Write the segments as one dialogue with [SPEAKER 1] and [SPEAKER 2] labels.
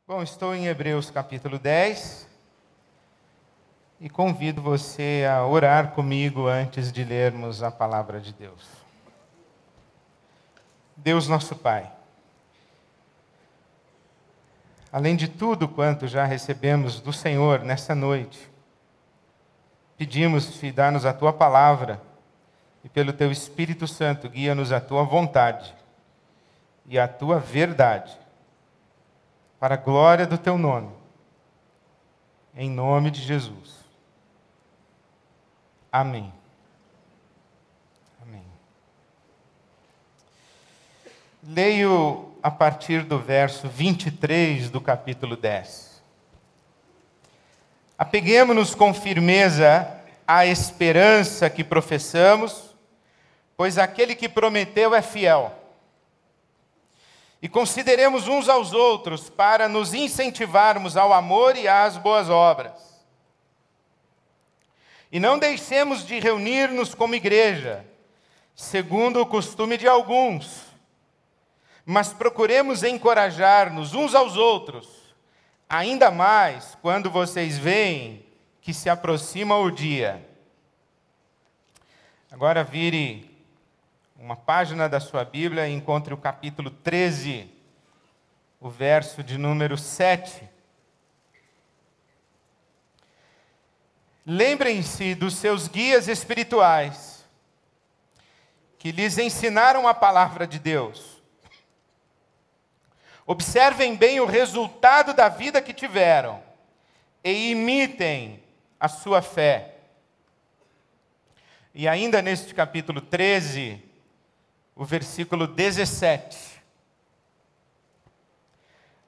[SPEAKER 1] Bom, estou em Hebreus capítulo 10 e convido você a orar comigo antes de lermos a palavra de Deus. Deus nosso Pai, além de tudo quanto já recebemos do Senhor nessa noite, pedimos-te, dá-nos a Tua palavra e pelo Teu Espírito Santo guia-nos a Tua vontade e a Tua verdade, para a glória do Teu nome, em nome de Jesus. Amém. Amém. Leio a partir do verso 23 do capítulo 10. Apeguemo-nos com firmeza à esperança que professamos, pois aquele que prometeu é fiel. E consideremos uns aos outros para nos incentivarmos ao amor e às boas obras. E não deixemos de reunir-nos como igreja, segundo o costume de alguns, mas procuremos encorajar-nos uns aos outros, ainda mais quando vocês veem que se aproxima o dia. Agora vire uma página da sua Bíblia e encontre o capítulo 13, o verso de número 7. Lembrem-se dos seus guias espirituais, que lhes ensinaram a palavra de Deus. Observem bem o resultado da vida que tiveram e imitem a sua fé. E ainda neste capítulo 13, o versículo 17.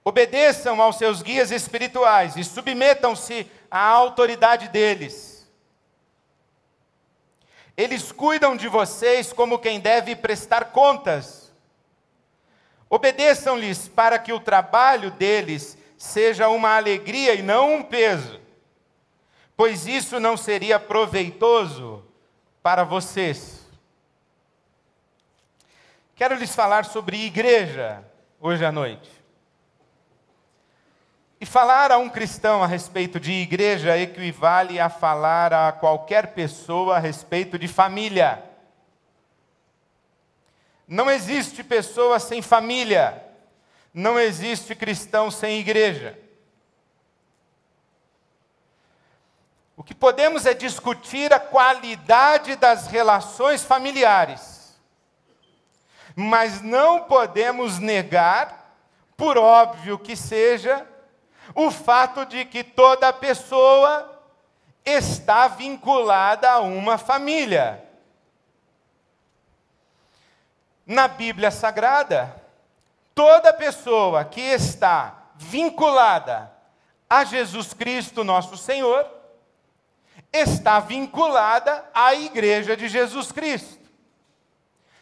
[SPEAKER 1] Obedeçam aos seus guias espirituais e submetam-se à autoridade deles. Eles cuidam de vocês como quem deve prestar contas. Obedeçam-lhes para que o trabalho deles seja uma alegria e não um peso, pois isso não seria proveitoso para vocês. Quero lhes falar sobre igreja hoje à noite. E falar a um cristão a respeito de igreja equivale a falar a qualquer pessoa a respeito de família. Não existe pessoa sem família. Não existe cristão sem igreja. O que podemos é discutir a qualidade das relações familiares. Mas não podemos negar, por óbvio que seja, o fato de que toda pessoa está vinculada a uma família. Na Bíblia Sagrada, toda pessoa que está vinculada a Jesus Cristo, nosso Senhor, está vinculada à Igreja de Jesus Cristo.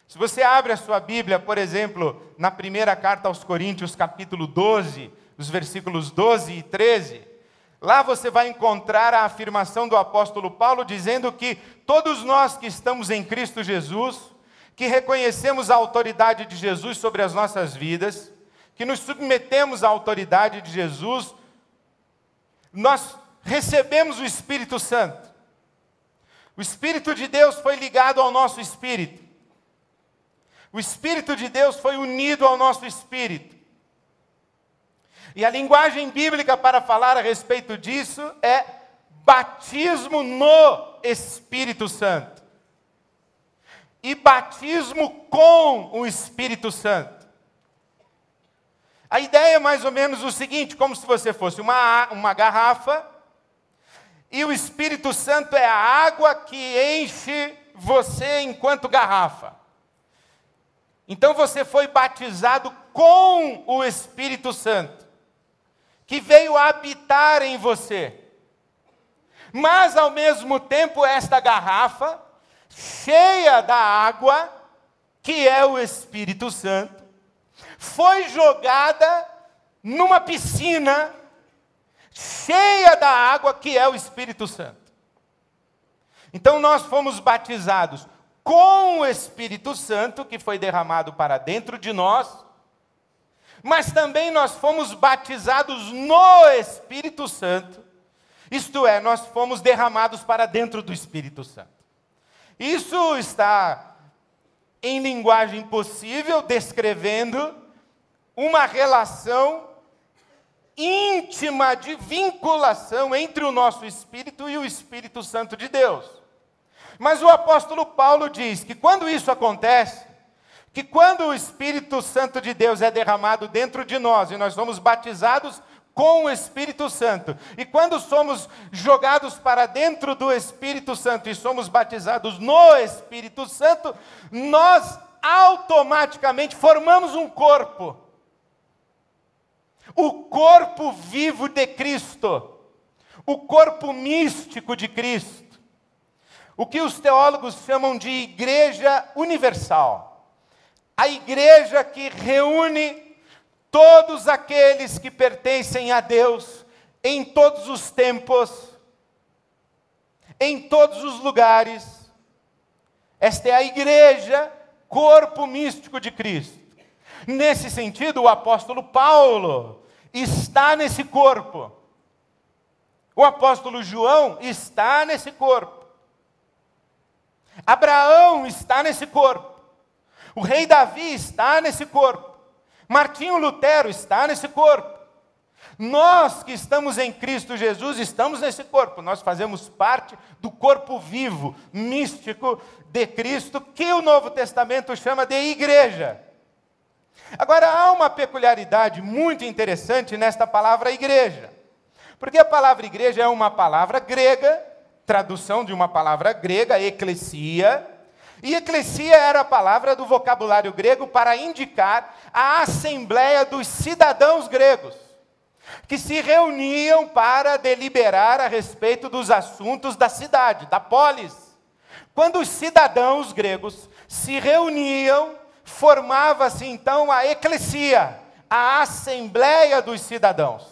[SPEAKER 1] Se você abre a sua Bíblia, por exemplo, na primeira carta aos Coríntios, capítulo 12, os versículos 12 e 13, lá você vai encontrar a afirmação do apóstolo Paulo dizendo que todos nós que estamos em Cristo Jesus, que reconhecemos a autoridade de Jesus sobre as nossas vidas, que nos submetemos à autoridade de Jesus, nós recebemos o Espírito Santo. O Espírito de Deus foi ligado ao nosso espírito. O Espírito de Deus foi unido ao nosso espírito. E a linguagem bíblica para falar a respeito disso é batismo no Espírito Santo. E batismo com o Espírito Santo. A ideia é mais ou menos o seguinte, como se você fosse uma garrafa, e o Espírito Santo é a água que enche você enquanto garrafa. Então você foi batizado com o Espírito Santo, que veio habitar em você. Mas, ao mesmo tempo, esta garrafa, cheia da água, que é o Espírito Santo, foi jogada numa piscina cheia da água, que é o Espírito Santo. Então nós fomos batizados com o Espírito Santo, que foi derramado para dentro de nós, mas também nós fomos batizados no Espírito Santo, isto é, nós fomos derramados para dentro do Espírito Santo. Isso está em linguagem possível, descrevendo uma relação íntima de vinculação entre o nosso espírito e o Espírito Santo de Deus. Mas o apóstolo Paulo diz que quando isso acontece, que quando o Espírito Santo de Deus é derramado dentro de nós e nós somos batizados com o Espírito Santo, e quando somos jogados para dentro do Espírito Santo e somos batizados no Espírito Santo, nós automaticamente formamos um corpo. O corpo vivo de Cristo, o corpo místico de Cristo, o que os teólogos chamam de igreja universal, a igreja que reúne todos aqueles que pertencem a Deus, em todos os tempos, em todos os lugares. Esta é a igreja, corpo místico de Cristo. Nesse sentido, o apóstolo Paulo está nesse corpo. O apóstolo João está nesse corpo. Abraão está nesse corpo. O rei Davi está nesse corpo. Martinho Lutero está nesse corpo. Nós que estamos em Cristo Jesus estamos nesse corpo. Nós fazemos parte do corpo vivo, místico de Cristo, que o Novo Testamento chama de igreja. Agora, há uma peculiaridade muito interessante nesta palavra igreja. Porque a palavra igreja é uma palavra grega, tradução de uma palavra grega, eclesia. E eclesia era a palavra do vocabulário grego para indicar a assembleia dos cidadãos gregos, que se reuniam para deliberar a respeito dos assuntos da cidade, da polis. Quando os cidadãos gregos se reuniam, formava-se então a eclesia, a assembleia dos cidadãos.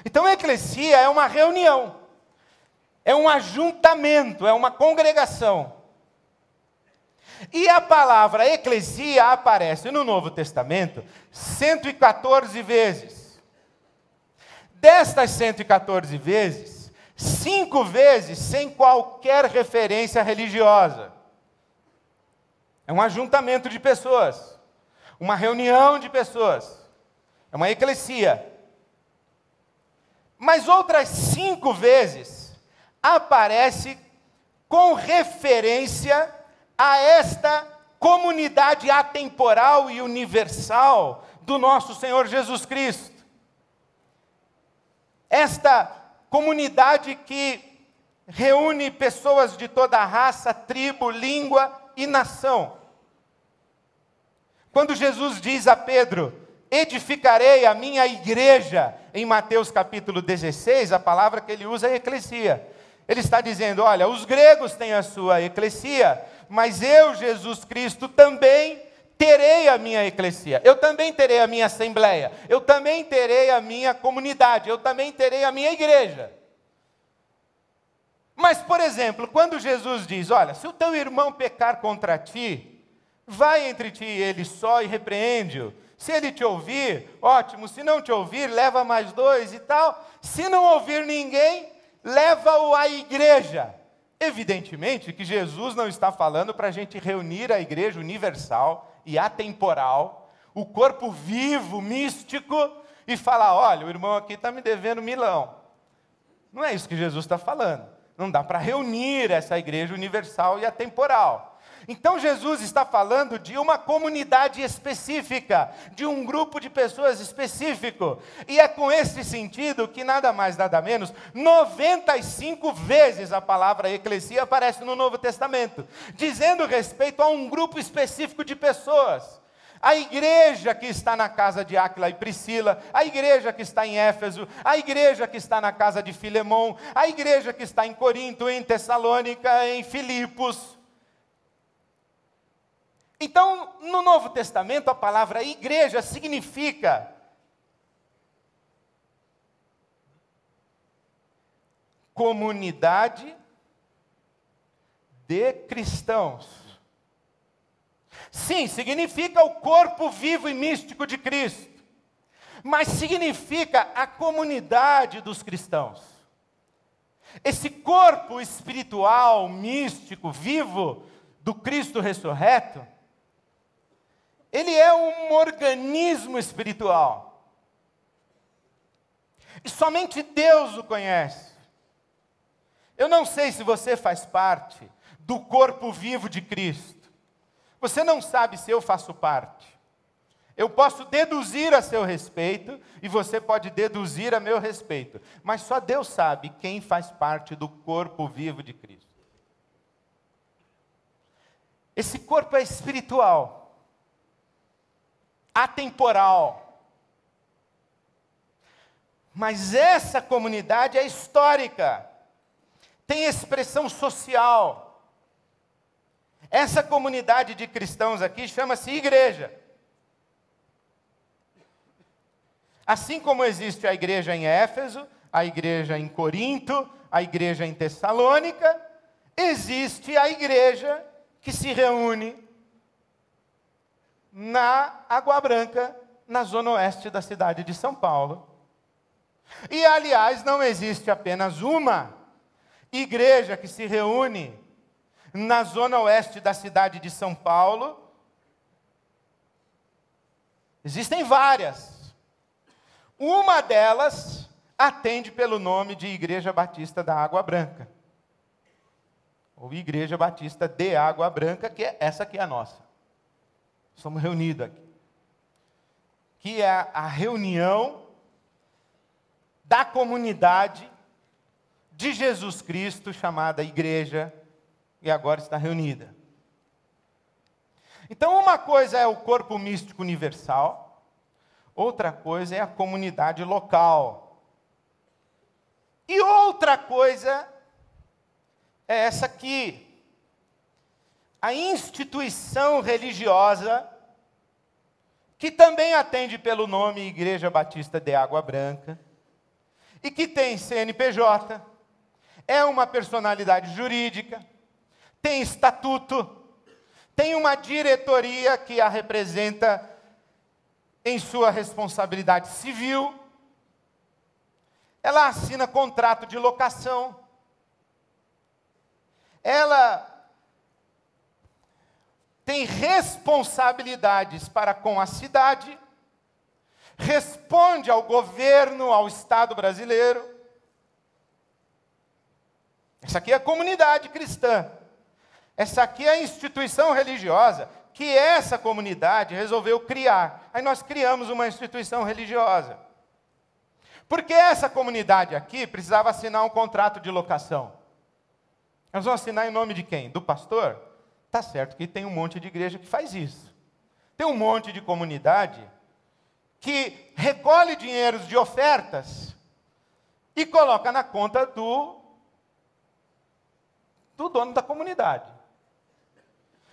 [SPEAKER 1] Então a eclesia é uma reunião, é um ajuntamento, é uma congregação. E a palavra eclesia aparece no Novo Testamento 114 vezes. Destas 114 vezes, 5 vezes sem qualquer referência religiosa. É um ajuntamento de pessoas, uma reunião de pessoas, é uma eclesia. Mas outras 5 vezes aparece com referência a esta comunidade atemporal e universal do nosso Senhor Jesus Cristo. Esta comunidade que reúne pessoas de toda a raça, tribo, língua e nação. Quando Jesus diz a Pedro, edificarei a minha igreja, em Mateus capítulo 16, a palavra que ele usa é eclesia. Ele está dizendo, olha, os gregos têm a sua eclesia, mas eu, Jesus Cristo, também terei a minha eclesia. Eu também terei a minha assembleia. Eu também terei a minha comunidade. Eu também terei a minha igreja. Mas, por exemplo, quando Jesus diz, olha, se o teu irmão pecar contra ti, vai entre ti e ele só e repreende-o. Se ele te ouvir, ótimo. Se não te ouvir, leva mais 2 e tal. Se não ouvir ninguém, leva-o à igreja. Evidentemente que Jesus não está falando para a gente reunir a igreja universal e atemporal, o corpo vivo, místico, e falar, olha, o irmão aqui está me devendo 1.000. Não é isso que Jesus está falando. Não dá para reunir essa igreja universal e atemporal. Então Jesus está falando de uma comunidade específica, de um grupo de pessoas específico. E é com esse sentido que nada mais, nada menos, 95 vezes a palavra eclesia aparece no Novo Testamento, dizendo respeito a um grupo específico de pessoas. A igreja que está na casa de Áquila e Priscila, a igreja que está em Éfeso, a igreja que está na casa de Filemão, a igreja que está em Corinto, em Tessalônica, em Filipos. Então, no Novo Testamento, a palavra igreja significa comunidade de cristãos. Sim, significa o corpo vivo e místico de Cristo. mas significa a comunidade dos cristãos. Esse corpo espiritual, místico, vivo do Cristo ressurreto, ele é um organismo espiritual. E somente Deus o conhece. Eu não sei se você faz parte do corpo vivo de Cristo. Você não sabe se eu faço parte. Eu posso deduzir a seu respeito e você pode deduzir a meu respeito. Mas só Deus sabe quem faz parte do corpo vivo de Cristo. Esse corpo é espiritual, atemporal. Mas essa comunidade é histórica, tem expressão social. Essa comunidade de cristãos aqui chama-se igreja. Assim como existe a igreja em Éfeso, a igreja em Corinto, a igreja em Tessalônica, existe a igreja que se reúne na Água Branca, na zona oeste da cidade de São Paulo. E, aliás, não existe apenas uma igreja que se reúne na zona oeste da cidade de São Paulo. Existem várias. Uma delas atende pelo nome de Igreja Batista da Água Branca. Ou Igreja Batista de Água Branca, que é essa aqui é a nossa. Somos reunidos aqui. Que é a reunião da comunidade de Jesus Cristo, chamada Igreja, e agora está reunida. Então, uma coisa é o corpo místico universal, outra coisa é a comunidade local. E outra coisa é essa aqui, a instituição religiosa, que também atende pelo nome Igreja Batista de Água Branca, e que tem CNPJ, é uma personalidade jurídica, tem estatuto, tem uma diretoria que a representa em sua responsabilidade civil, ela assina contrato de locação, ela tem responsabilidades para com a cidade, responde ao governo, ao Estado brasileiro. Essa aqui é a comunidade cristã. Essa aqui é a instituição religiosa que essa comunidade resolveu criar. Aí nós criamos uma instituição religiosa. Porque essa comunidade aqui precisava assinar um contrato de locação. Nós vamos assinar em nome de quem? Do pastor? Tá certo que tem um monte de igreja que faz isso. Tem um monte de comunidade que recolhe dinheiros de ofertas e coloca na conta do dono da comunidade.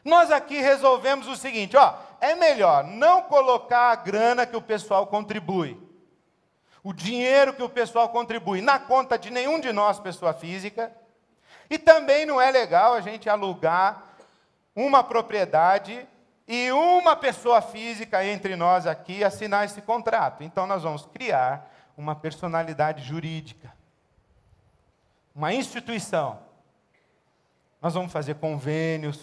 [SPEAKER 1] Nós aqui resolvemos o seguinte, é melhor não colocar a grana que o pessoal contribui, o dinheiro que o pessoal contribui na conta de nenhum de nós, pessoa física, e também não é legal a gente alugar uma propriedade e uma pessoa física entre nós aqui assinar esse contrato. Então nós vamos criar uma personalidade jurídica, uma instituição. Nós vamos fazer convênios,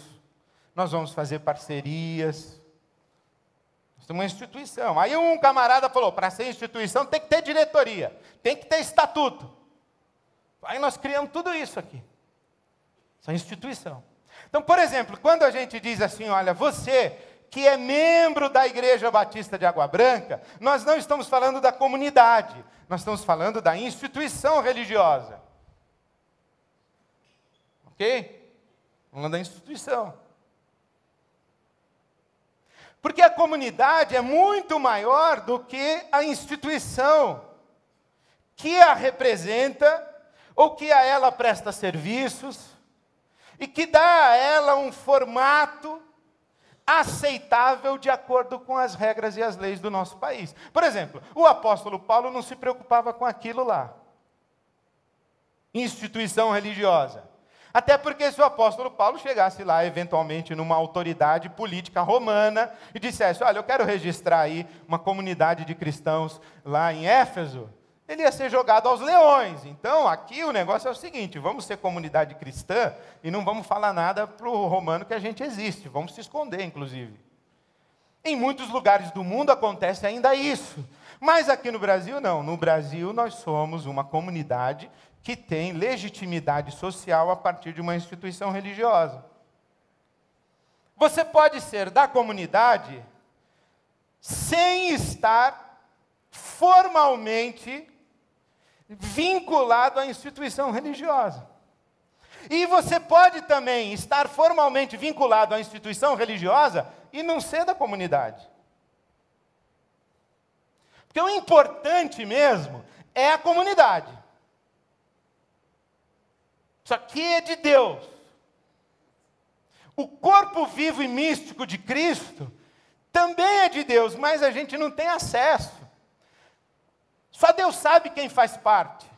[SPEAKER 1] nós vamos fazer parcerias. Nós temos uma instituição. Aí um camarada falou, para ser instituição tem que ter diretoria, tem que ter estatuto. Aí nós criamos tudo isso aqui. Essa instituição. Então, por exemplo, quando a gente diz assim, olha, você que é membro da Igreja Batista de Água Branca, nós não estamos falando da comunidade, nós estamos falando da instituição religiosa. Ok? Falando da instituição. Porque a comunidade é muito maior do que a instituição que a representa ou que a ela presta serviços e que dá a ela um formato aceitável de acordo com as regras e as leis do nosso país. Por exemplo, o apóstolo Paulo não se preocupava com aquilo lá. Instituição religiosa. Até porque se o apóstolo Paulo chegasse lá, eventualmente, numa autoridade política romana, e dissesse, olha, eu quero registrar aí uma comunidade de cristãos lá em Éfeso, ele ia ser jogado aos leões. Então, aqui o negócio é o seguinte, vamos ser comunidade cristã e não vamos falar nada para o romano que a gente existe, vamos se esconder, inclusive. Em muitos lugares do mundo acontece ainda isso, mas aqui no Brasil não. No Brasil nós somos uma comunidade que tem legitimidade social a partir de uma instituição religiosa. Você pode ser da comunidade sem estar formalmente vinculado à instituição religiosa. E você pode também estar formalmente vinculado à instituição religiosa e não ser da comunidade. Porque o importante mesmo é a comunidade. Isso aqui é de Deus. O corpo vivo e místico de Cristo também é de Deus, mas a gente não tem acesso. Só Deus sabe quem faz parte.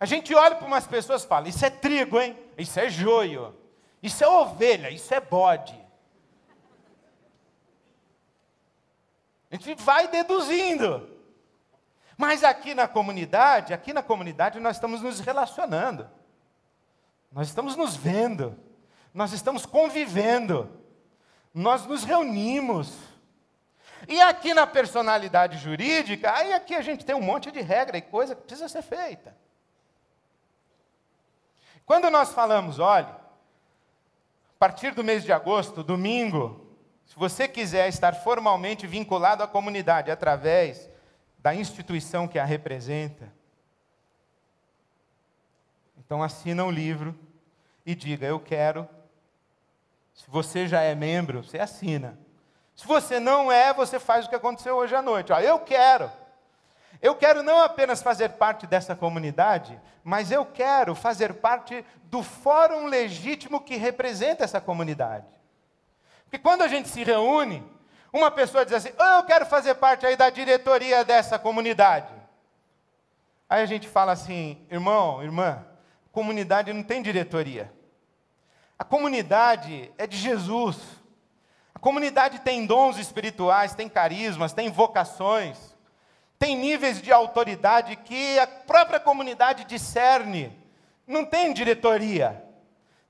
[SPEAKER 1] A gente olha para umas pessoas e fala, isso é trigo, hein? Isso é joio. Isso é ovelha, isso é bode. A gente vai deduzindo. Mas aqui na comunidade nós estamos nos relacionando. Nós estamos nos vendo. Nós estamos convivendo. Nós nos reunimos. E aqui na personalidade jurídica, aí aqui a gente tem um monte de regra e coisa que precisa ser feita. Quando nós falamos, olha, a partir do mês de agosto, domingo, se você quiser estar formalmente vinculado à comunidade através da instituição que a representa, então assina o livro e diga, eu quero. Se você já é membro, você assina. Se você não é, você faz o que aconteceu hoje à noite. Ó, eu quero. Eu quero não apenas fazer parte dessa comunidade, mas eu quero fazer parte do fórum legítimo que representa essa comunidade. Porque quando a gente se reúne, uma pessoa diz assim, eu quero fazer parte aí da diretoria dessa comunidade. Aí a gente fala assim, irmão, irmã, comunidade não tem diretoria. A comunidade é de Jesus. A comunidade tem dons espirituais, tem carismas, tem vocações. Tem níveis de autoridade que a própria comunidade discerne. Não tem diretoria.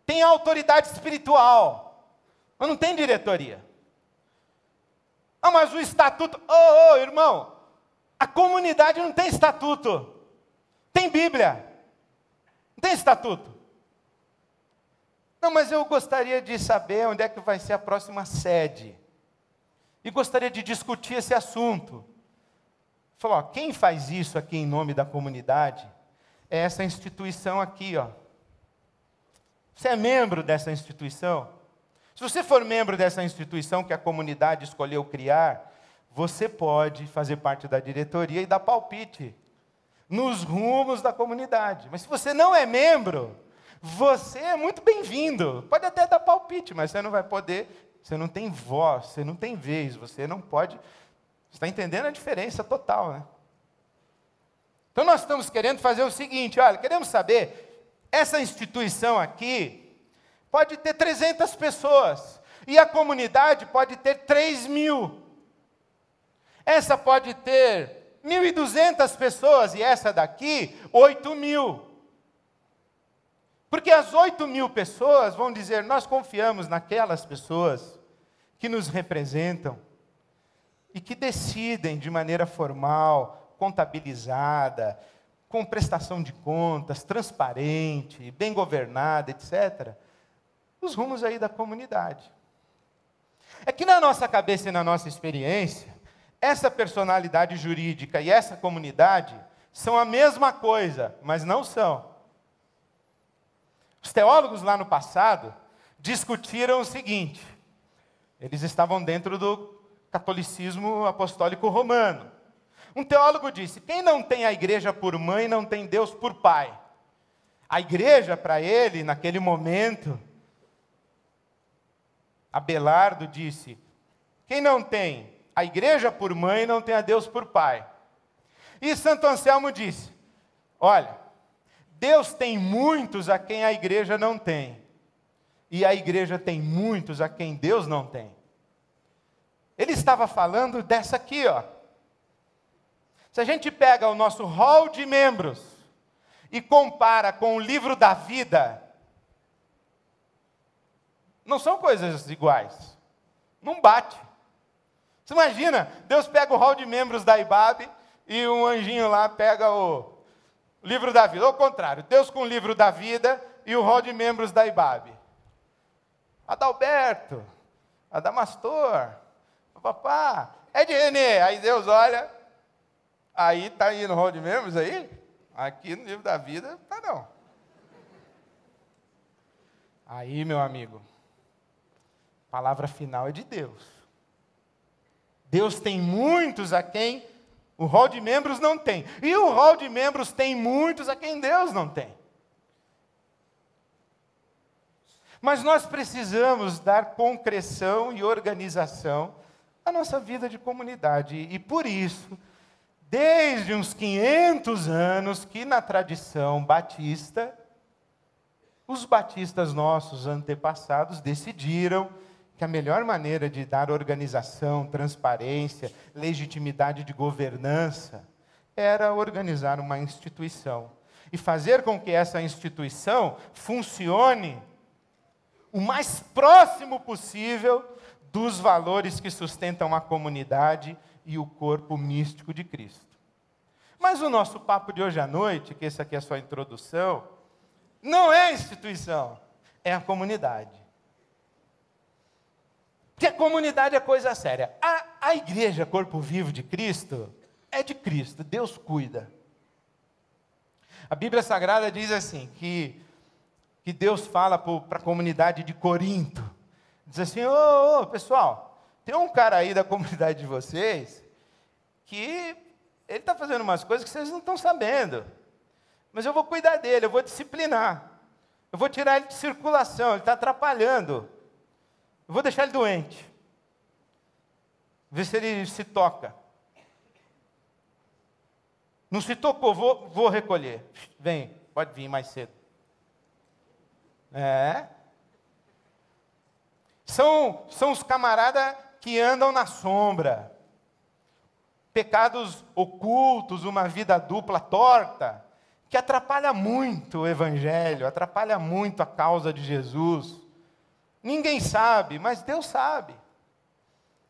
[SPEAKER 1] Tem autoridade espiritual, mas não tem diretoria. Ah, mas o estatuto... irmão, a comunidade não tem estatuto. Tem Bíblia. Não tem estatuto. Não, mas eu gostaria de saber onde é que vai ser a próxima sede. E gostaria de discutir esse assunto. Falou, ó, quem faz isso aqui em nome da comunidade é essa instituição aqui, ó. Você é membro dessa instituição? Se você for membro dessa instituição que a comunidade escolheu criar, você pode fazer parte da diretoria e dar palpite nos rumos da comunidade. Mas se você não é membro, você é muito bem-vindo. Pode até dar palpite, mas você não vai poder, você não tem voz, você não tem vez, você não pode... Você está entendendo a diferença total, né? Então nós estamos querendo fazer o seguinte, olha, queremos saber, essa instituição aqui pode ter 300 pessoas, e a comunidade pode ter 3.000. Essa pode ter 1.200 pessoas, e essa daqui, 8.000. Porque as 8.000 pessoas vão dizer, nós confiamos naquelas pessoas que nos representam, e que decidem de maneira formal, contabilizada, com prestação de contas, transparente, bem governada, etc., os rumos aí da comunidade. É que na nossa cabeça e na nossa experiência, essa personalidade jurídica e essa comunidade são a mesma coisa, mas não são. Os teólogos lá no passado discutiram o seguinte, eles estavam dentro do catolicismo apostólico romano. Um teólogo disse, quem não tem a igreja por mãe, não tem Deus por pai. A igreja, para ele, naquele momento, Abelardo disse, quem não tem a igreja por mãe, não tem a Deus por pai. E Santo Anselmo disse, olha, Deus tem muitos a quem a igreja não tem. E a igreja tem muitos a quem Deus não tem. Ele estava falando dessa aqui, ó. Se a gente pega o nosso hall de membros e compara com o livro da vida, não são coisas iguais. Não bate. Você imagina, Deus pega o hall de membros da IBAB e um anjinho lá pega o livro da vida. Ou ao contrário, Deus com o livro da vida e o hall de membros da IBAB. Adalberto, Adamastor, papá, Ed Renê. Aí Deus olha, aí está aí no hall de membros aí? Aqui no livro da vida, tá não. Aí, meu amigo, a palavra final é de Deus. Deus tem muitos a quem o hall de membros não tem. E o hall de membros tem muitos a quem Deus não tem. Mas nós precisamos dar concreção e organização à nossa vida de comunidade. E por isso, desde uns 500 anos que na tradição batista, os batistas nossos antepassados decidiram que a melhor maneira de dar organização, transparência, legitimidade de governança era organizar uma instituição e fazer com que essa instituição funcione o mais próximo possível dos valores que sustentam a comunidade e o corpo místico de Cristo. Mas o nosso papo de hoje à noite, que essa aqui é a sua introdução, não é a instituição, é a comunidade. Porque a comunidade é coisa séria. A igreja, corpo vivo de Cristo, é de Cristo, Deus cuida. A Bíblia Sagrada diz assim, que Deus fala para a comunidade de Corinto. Diz assim, ô, pessoal, tem um cara aí da comunidade de vocês, que ele está fazendo umas coisas que vocês não estão sabendo. Mas eu vou cuidar dele, eu vou disciplinar. Eu vou tirar ele de circulação, ele está atrapalhando. Eu vou deixar ele doente. Ver se ele se toca. Não se tocou, vou recolher. Vem, pode vir mais cedo. São os camaradas que andam na sombra. Pecados ocultos, uma vida dupla torta, que atrapalha muito o evangelho, atrapalha muito a causa de Jesus. Ninguém sabe, mas Deus sabe.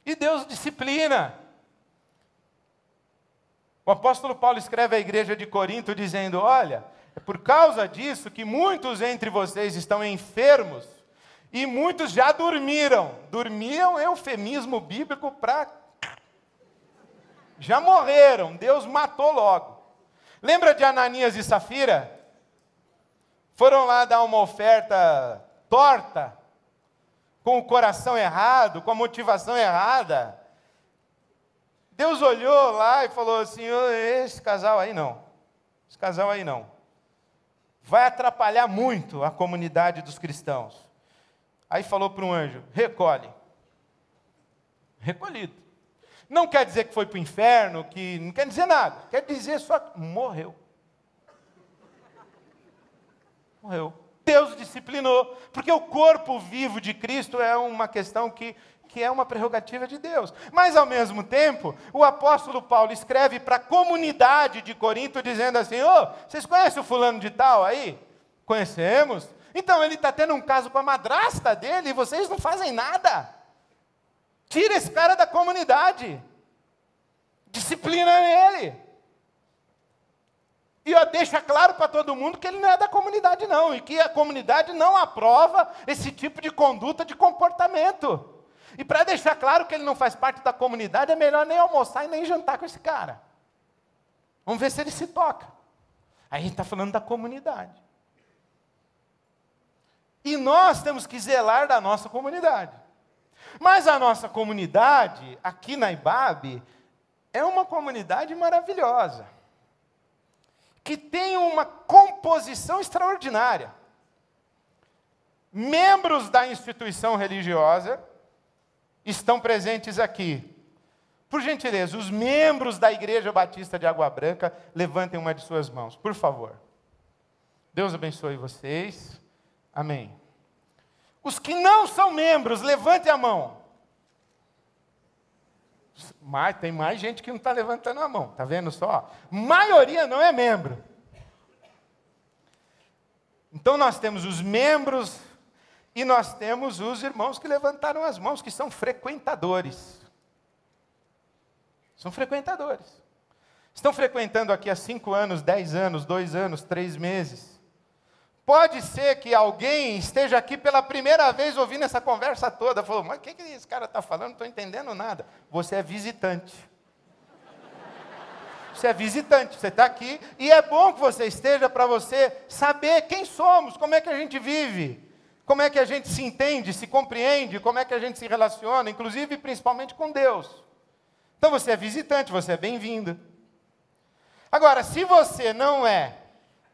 [SPEAKER 1] E Deus disciplina. O apóstolo Paulo escreve à igreja de Corinto dizendo, olha, é por causa disso que muitos entre vocês estão enfermos e muitos já dormiram. Dormiram é eufemismo bíblico para... Já morreram, Deus matou logo. Lembra de Ananias e Safira? Foram lá dar uma oferta torta, com o coração errado, com a motivação errada. Deus olhou lá e falou assim, esse casal aí não. Esse casal aí não. Vai atrapalhar muito a comunidade dos cristãos. Aí falou para um anjo, recolhe. Recolhido. Não quer dizer que foi para o inferno, que não quer dizer nada. Quer dizer só que morreu. Morreu. Deus disciplinou. Porque o corpo vivo de Cristo é uma questão que é uma prerrogativa de Deus. Mas, ao mesmo tempo, o apóstolo Paulo escreve para a comunidade de Corinto, dizendo assim, vocês conhecem o fulano de tal aí? Conhecemos. Então, ele está tendo um caso com a madrasta dele e vocês não fazem nada. Tira esse cara da comunidade. Disciplina ele. E deixa claro para todo mundo que ele não é da comunidade não. E que a comunidade não aprova esse tipo de conduta, de comportamento. E para deixar claro que ele não faz parte da comunidade, é melhor nem almoçar e nem jantar com esse cara. Vamos ver se ele se toca. Aí a gente está falando da comunidade. E nós temos que zelar da nossa comunidade. Mas a nossa comunidade, aqui na IBAB, é uma comunidade maravilhosa, que tem uma composição extraordinária. Membros da instituição religiosa estão presentes aqui. Por gentileza, os membros da Igreja Batista de Água Branca, levantem uma de suas mãos, por favor. Deus abençoe vocês. Amém. Os que não são membros, levante a mão. Mas tem mais gente que não está levantando a mão, está vendo só? Maioria não é membro. Então nós temos os membros e nós temos os irmãos que levantaram as mãos, que são frequentadores. São frequentadores. Estão frequentando aqui há 5 anos, 10 anos, 2 anos, 3 meses. Pode ser que alguém esteja aqui pela primeira vez ouvindo essa conversa toda. Falou, mas o que esse cara está falando? Não estou entendendo nada. Você é visitante. Você é visitante, você está aqui. E é bom que você esteja para você saber quem somos, como é que a gente vive. Como é que a gente se entende, se compreende, como é que a gente se relaciona, inclusive, principalmente com Deus. Então você é visitante, você é bem-vindo. Agora, se você não é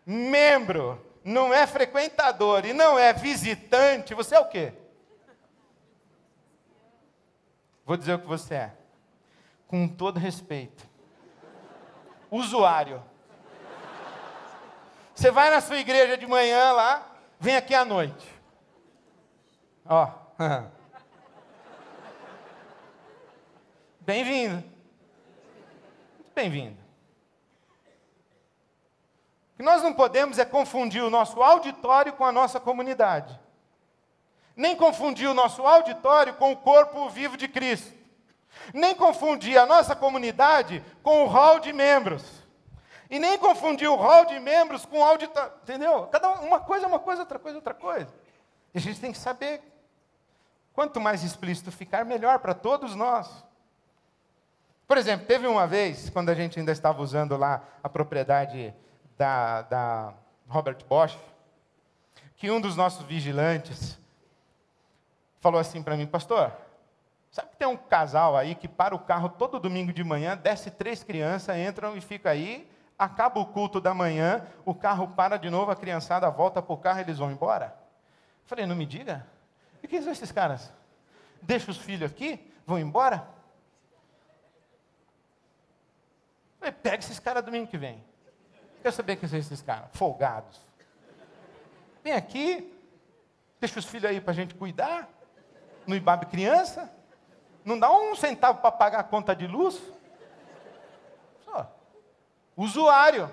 [SPEAKER 1] membro, não é frequentador e não é visitante, você é o quê? Vou dizer o que você é. Com todo respeito. Usuário. Você vai na sua igreja de manhã lá, vem aqui à noite. Ó. Bem-vindo. Muito bem-vindo. O que nós não podemos é confundir o nosso auditório com a nossa comunidade. Nem confundir o nosso auditório com o corpo vivo de Cristo. Nem confundir a nossa comunidade com o hall de membros. E nem confundir o hall de membros com o auditório. Entendeu? Uma coisa é uma coisa, outra coisa é outra coisa. E a gente tem que saber. Quanto mais explícito ficar, melhor para todos nós. Por exemplo, teve uma vez, quando a gente ainda estava usando lá a propriedade da Robert Bosch, que um dos nossos vigilantes falou assim para mim, pastor, sabe que tem um casal aí que para o carro todo domingo de manhã, desce 3 crianças, entram e fica aí, acaba o culto da manhã, o carro para de novo, a criançada volta para o carro e eles vão embora? Eu falei, não me diga. E quem são esses caras? Deixa os filhos aqui, vão embora? Eu falei, pega esses caras domingo que vem. Quero saber quem são esses caras, folgados. Vem aqui, deixa os filhos aí para a gente cuidar, no Ibabe criança, não dá 1 centavo para pagar a conta de luz. Só. Usuário.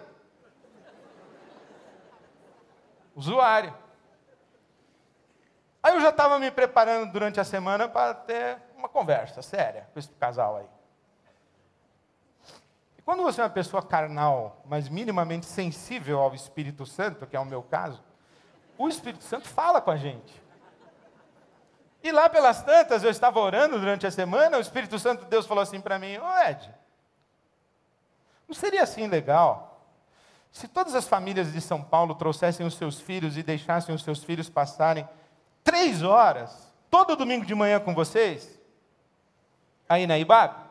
[SPEAKER 1] Aí eu já estava me preparando durante a semana para ter uma conversa séria com esse casal aí. Quando você é uma pessoa carnal, mas minimamente sensível ao Espírito Santo, que é o meu caso, o Espírito Santo fala com a gente. E lá pelas tantas, eu estava orando durante a semana, o Espírito Santo de Deus falou assim para mim, ô Ed, não seria assim legal se todas as famílias de São Paulo trouxessem os seus filhos e deixassem os seus filhos passarem 3 horas, todo domingo de manhã com vocês, aí na Ibabe,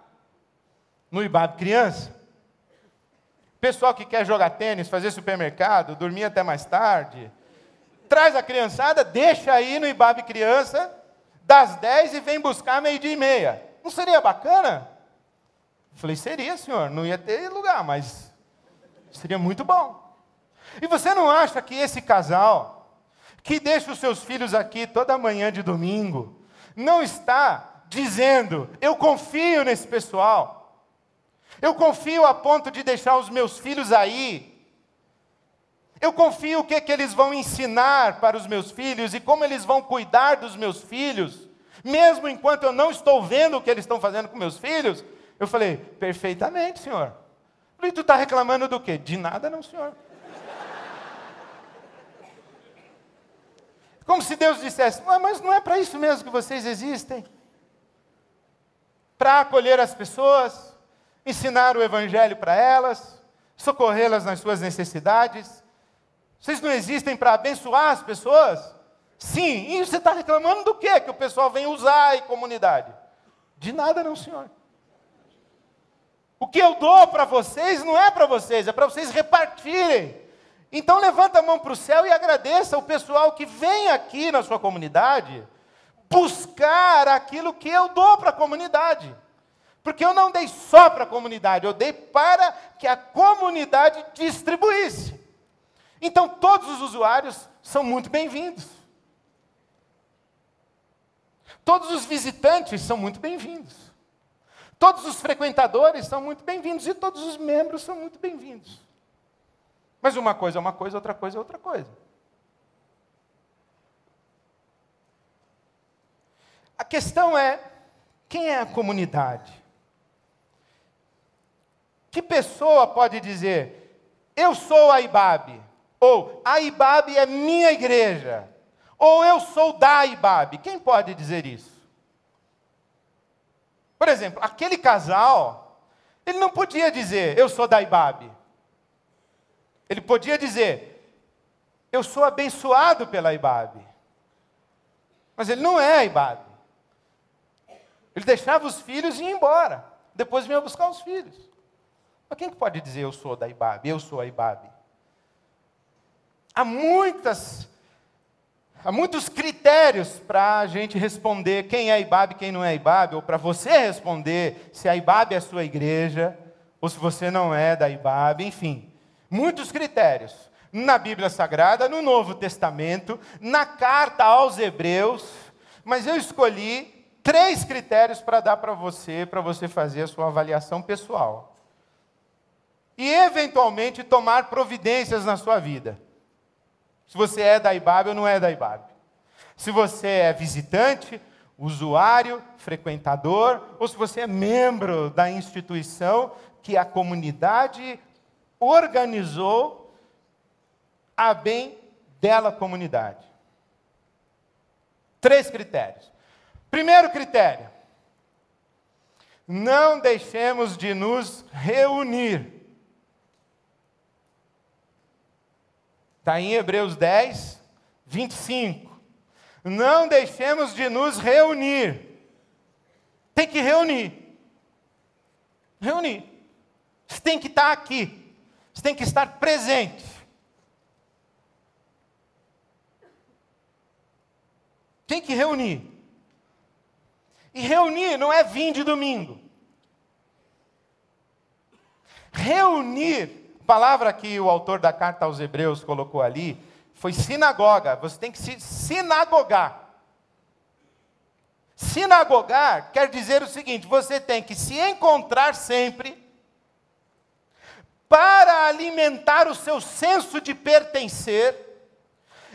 [SPEAKER 1] no Ibabe criança? Pessoal que quer jogar tênis, fazer supermercado, dormir até mais tarde, traz a criançada, deixa aí no Ibabe criança, das 10 e vem buscar 12:30. Não seria bacana? Falei, seria, senhor, não ia ter lugar, mas seria muito bom. E você não acha que esse casal, que deixa os seus filhos aqui toda manhã de domingo, não está dizendo, eu confio nesse pessoal, eu confio a ponto de deixar os meus filhos aí, eu confio o que eles vão ensinar para os meus filhos e como eles vão cuidar dos meus filhos, mesmo enquanto eu não estou vendo o que eles estão fazendo com meus filhos? Eu falei, perfeitamente, senhor. Eu falei, tu está reclamando do quê? De nada não, senhor. Como se Deus dissesse, mas não é para isso mesmo que vocês existem? Para acolher as pessoas, ensinar o Evangelho para elas, socorrê-las nas suas necessidades. Vocês não existem para abençoar as pessoas? Sim, e você está reclamando do quê? Que o pessoal vem usar em comunidade? De nada não, senhor. O que eu dou para vocês não é para vocês, é para vocês repartirem. Então levanta a mão para o céu e agradeça o pessoal que vem aqui na sua comunidade buscar aquilo que eu dou para a comunidade. Porque eu não dei só para a comunidade, eu dei para que a comunidade distribuísse. Então, todos os usuários são muito bem-vindos. Todos os visitantes são muito bem-vindos. Todos os frequentadores são muito bem-vindos. E todos os membros são muito bem-vindos. Mas uma coisa é uma coisa, outra coisa é outra coisa. A questão é, quem é a comunidade? Que pessoa pode dizer, eu sou a IBAB, ou a IBAB é minha igreja, ou eu sou da IBAB? Quem pode dizer isso? Por exemplo, aquele casal, ele não podia dizer, eu sou da IBAB. Ele podia dizer, eu sou abençoado pela IBAB. Mas ele não é a IBAB. Ele deixava os filhos e ia embora. Depois vinha buscar os filhos. Mas quem pode dizer, eu sou da IBAB, eu sou a IBAB? Há muitos critérios para a gente responder quem é IBAB e quem não é IBAB, ou para você responder se a IBAB é a sua igreja, ou se você não é da IBAB, enfim. Muitos critérios. Na Bíblia Sagrada, no Novo Testamento, na carta aos Hebreus, mas eu escolhi 3 critérios para dar para você fazer a sua avaliação pessoal. E, eventualmente, tomar providências na sua vida. Se você é da IBAB ou não é da IBAB. Se você é visitante, usuário, frequentador, ou se você é membro da instituição que a comunidade organizou a bem dela comunidade. 3 critérios. Primeiro critério, não deixemos de nos reunir. Está em Hebreus 10, 25. Não deixemos de nos reunir. Tem que reunir. Reunir. Você tem que estar aqui. Você tem que estar presente. Tem que reunir. E reunir não é vir de domingo. Reunir, a palavra que o autor da carta aos Hebreus colocou ali, foi sinagoga. Você tem que se sinagogar. Sinagogar quer dizer o seguinte, você tem que se encontrar sempre para alimentar o seu senso de pertencer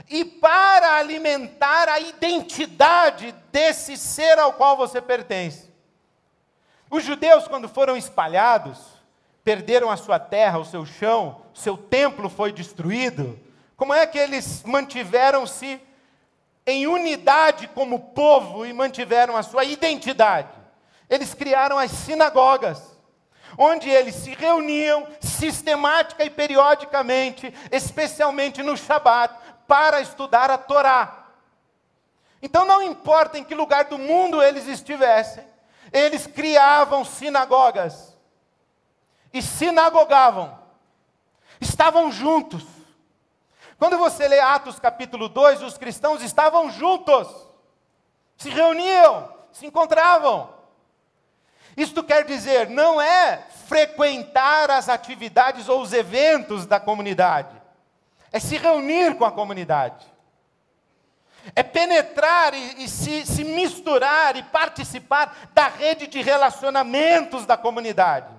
[SPEAKER 1] e para alimentar a identidade desse ser ao qual você pertence. Os judeus, quando foram espalhados, perderam a sua terra, o seu chão, o seu templo foi destruído. Como é que eles mantiveram-se em unidade como povo e mantiveram a sua identidade? Eles criaram as sinagogas, onde eles se reuniam sistemática e periodicamente, especialmente no Shabat, para estudar a Torá. Então não importa em que lugar do mundo eles estivessem, eles criavam sinagogas e sinagogavam, estavam juntos. Quando você lê Atos capítulo 2, os cristãos estavam juntos, se reuniam, se encontravam. Isto quer dizer, não é frequentar as atividades ou os eventos da comunidade, é se reunir com a comunidade. É penetrar e se misturar e participar da rede de relacionamentos da comunidade.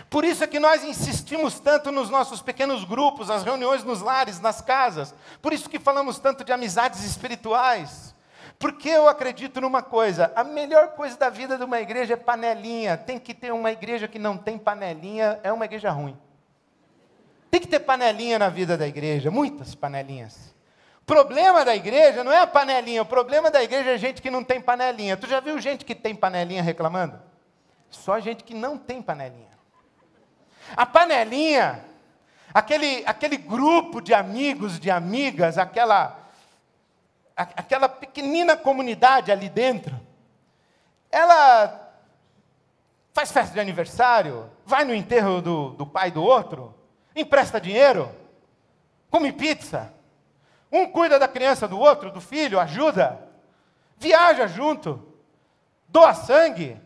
[SPEAKER 1] Por isso é que nós insistimos tanto nos nossos pequenos grupos, as reuniões nos lares, nas casas. Por isso que falamos tanto de amizades espirituais. Porque eu acredito numa coisa, a melhor coisa da vida de uma igreja é panelinha. Tem que ter uma igreja que não tem panelinha, é uma igreja ruim. Tem que ter panelinha na vida da igreja, muitas panelinhas. O problema da igreja não é a panelinha, o problema da igreja é gente que não tem panelinha. Tu já viu gente que tem panelinha reclamando? Só gente que não tem panelinha. A panelinha, aquele grupo de amigos, de amigas, aquela pequenina comunidade ali dentro, ela faz festa de aniversário, vai no enterro do pai do outro, empresta dinheiro, come pizza, um cuida da criança do outro, do filho, ajuda, viaja junto, doa sangue.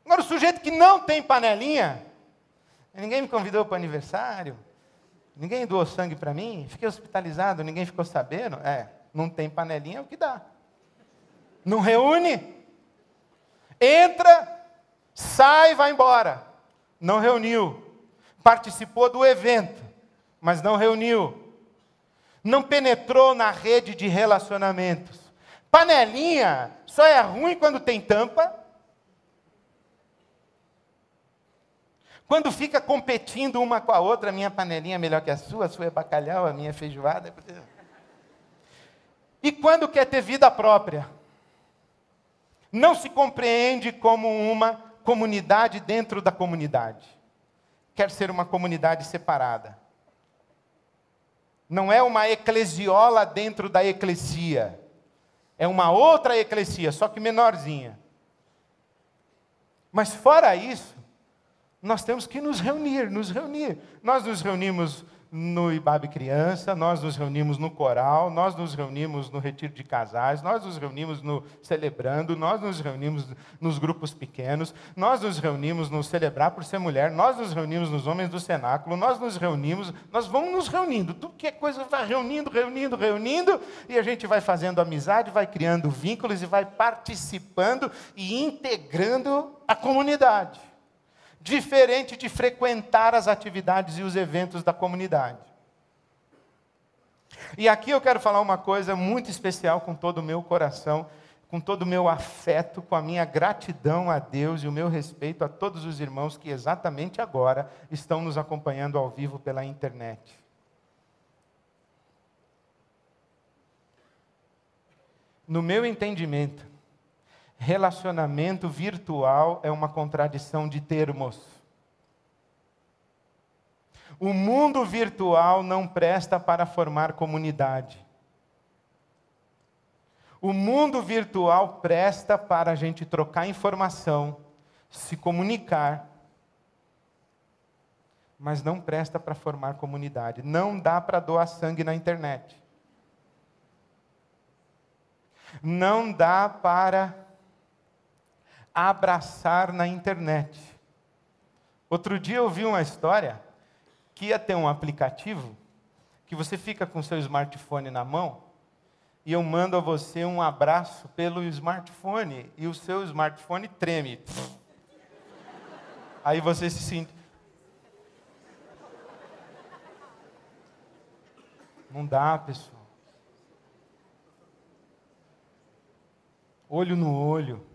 [SPEAKER 1] Agora o sujeito que não tem panelinha, ninguém me convidou para o aniversário, Ninguém doou sangue para mim? Fiquei hospitalizado, ninguém ficou sabendo? Não tem panelinha, é o que dá. Não reúne? Entra, sai, vai embora. Não reuniu. Participou do evento, mas não reuniu. Não penetrou na rede de relacionamentos. Panelinha só é ruim quando tem tampa. Quando fica competindo uma com a outra, a minha panelinha é melhor que a sua é bacalhau, a minha é feijoada. E quando quer ter vida própria? Não se compreende como uma comunidade dentro da comunidade. Quer ser uma comunidade separada. Não é uma eclesiola dentro da eclesia. É uma outra eclesia, só que menorzinha. Mas fora isso, nós temos que nos reunir. Nós nos reunimos no Ibabe Criança, nós nos reunimos no coral, nós nos reunimos no retiro de casais, nós nos reunimos no celebrando, nós nos reunimos nos grupos pequenos, nós nos reunimos no celebrar por ser mulher, nós nos reunimos nos homens do cenáculo, nós vamos nos reunindo, tudo que é coisa vai reunindo, e a gente vai fazendo amizade, vai criando vínculos e vai participando e integrando a comunidade. Diferente de frequentar as atividades e os eventos da comunidade. E aqui eu quero falar uma coisa muito especial com todo o meu coração, com todo o meu afeto, com a minha gratidão a Deus e o meu respeito a todos os irmãos que exatamente agora estão nos acompanhando ao vivo pela internet. No meu entendimento, relacionamento virtual é uma contradição de termos. O mundo virtual não presta para formar comunidade. O mundo virtual presta para a gente trocar informação, se comunicar, mas não presta para formar comunidade. Não dá para doar sangue na internet. Não dá para abraçar na internet. Outro dia eu vi uma história que ia ter um aplicativo que você fica com o seu smartphone na mão e eu mando a você um abraço pelo smartphone e o seu smartphone treme. Aí você se sente... Não dá, pessoal. Olho no olho.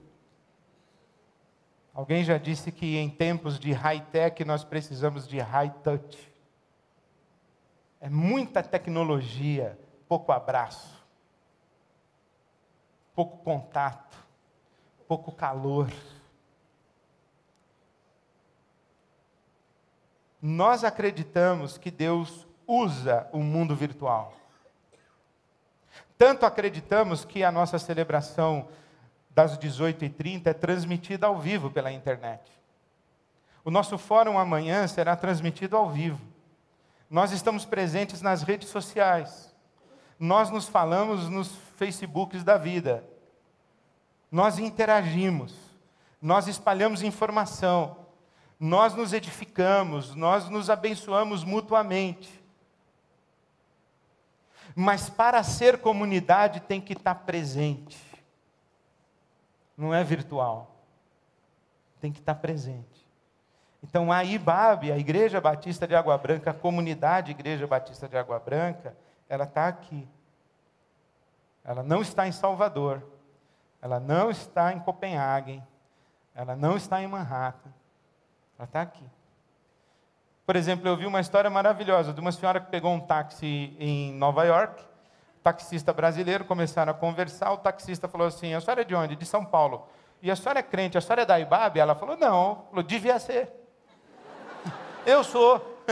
[SPEAKER 1] Alguém já disse que em tempos de high-tech nós precisamos de high-touch. É muita tecnologia, pouco abraço, pouco contato, pouco calor. Nós acreditamos que Deus usa o mundo virtual. Tanto acreditamos que a nossa celebração das 18h30 é transmitida ao vivo pela internet. O nosso fórum amanhã será transmitido ao vivo. Nós estamos presentes nas redes sociais. Nós nos falamos nos Facebooks da vida. Nós interagimos. Nós espalhamos informação. Nós nos edificamos. Nós nos abençoamos mutuamente. Mas para ser comunidade tem que estar presente. Não é virtual. Tem que estar presente. Então a IBAB, a Igreja Batista de Água Branca, a comunidade Igreja Batista de Água Branca, ela está aqui. Ela não está em Salvador. Ela não está em Copenhague. Ela não está em Manhattan. Ela está aqui. Por exemplo, eu vi uma história maravilhosa de uma senhora que pegou um táxi em Nova York. Taxista brasileiro, começaram a conversar, o taxista falou assim, a senhora é de onde? De São Paulo. E a senhora é crente, a senhora é da IBAB? Ela falou, não. Falou, devia ser. Eu sou.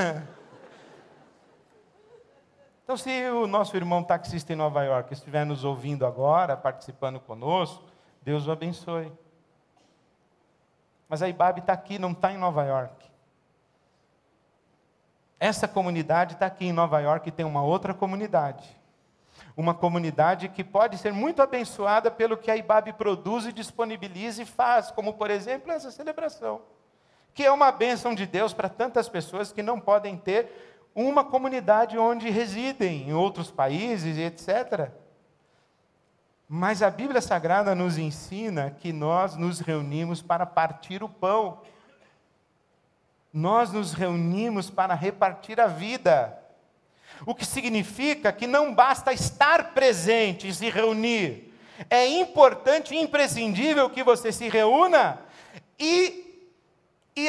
[SPEAKER 1] Então, se o nosso irmão taxista em Nova York estiver nos ouvindo agora, participando conosco, Deus o abençoe. Mas a IBAB está aqui, não está em Nova York. Essa comunidade está aqui em Nova York e tem uma outra comunidade. Uma comunidade que pode ser muito abençoada pelo que a IBAB produz e disponibiliza e faz, como, por exemplo, essa celebração, que é uma bênção de Deus para tantas pessoas que não podem ter uma comunidade onde residem, em outros países, etc. Mas a Bíblia Sagrada nos ensina que nós nos reunimos para partir o pão. Nós nos reunimos para repartir a vida. O que significa que não basta estar presente e se reunir. É importante e imprescindível que você se reúna e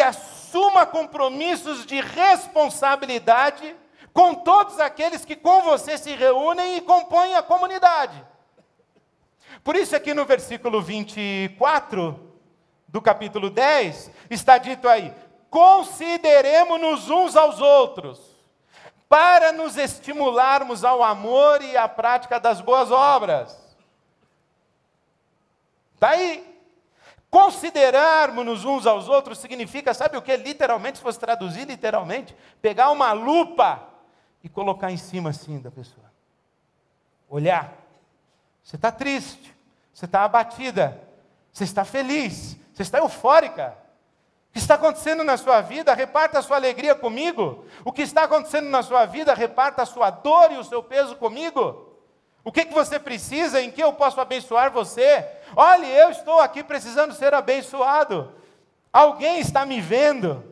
[SPEAKER 1] assuma compromissos de responsabilidade com todos aqueles que com você se reúnem e compõem a comunidade. Por isso aqui no versículo 24 do capítulo 10, está dito aí: consideremo-nos uns aos outros, para nos estimularmos ao amor e à prática das boas obras. Está aí. Considerarmos-nos uns aos outros significa, sabe o que? Literalmente, se fosse traduzir literalmente, pegar uma lupa e colocar em cima assim da pessoa. Olhar. Você está triste, você está abatida, você está feliz, você está eufórica. O que está acontecendo na sua vida? Reparta a sua alegria comigo. O que está acontecendo na sua vida? Reparta a sua dor e o seu peso comigo. O que você precisa? Em que eu posso abençoar você? Olhe, eu estou aqui precisando ser abençoado. Alguém está me vendo.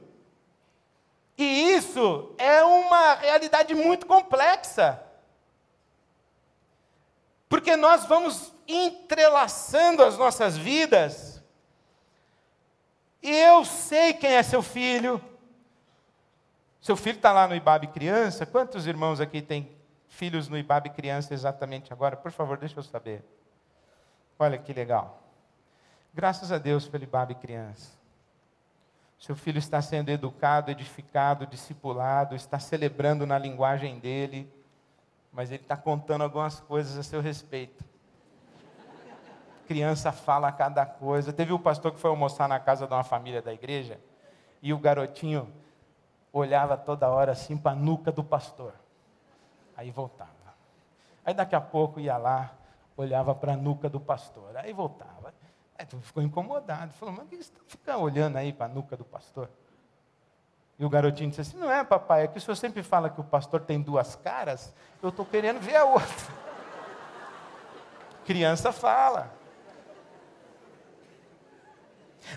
[SPEAKER 1] E isso é uma realidade muito complexa. Porque nós vamos entrelaçando as nossas vidas. E eu sei quem é seu filho. Seu filho está lá no IBAB Criança. Quantos irmãos aqui têm filhos no IBAB Criança exatamente agora? Por favor, deixa eu saber. Olha que legal. Graças a Deus pelo IBAB Criança. Seu filho está sendo educado, edificado, discipulado, está celebrando na linguagem dele, mas ele está contando algumas coisas a seu respeito. Criança fala cada coisa. Teve um pastor que foi almoçar na casa de uma família da igreja, e o garotinho olhava toda hora assim para a nuca do pastor. Aí voltava. Aí daqui a pouco ia lá, olhava para a nuca do pastor. Aí voltava. Aí ficou incomodado. Falou, mas por que você fica olhando aí para a nuca do pastor? E o garotinho disse assim, não é, papai, é que o senhor sempre fala que o pastor tem duas caras, eu estou querendo ver a outra. Criança fala.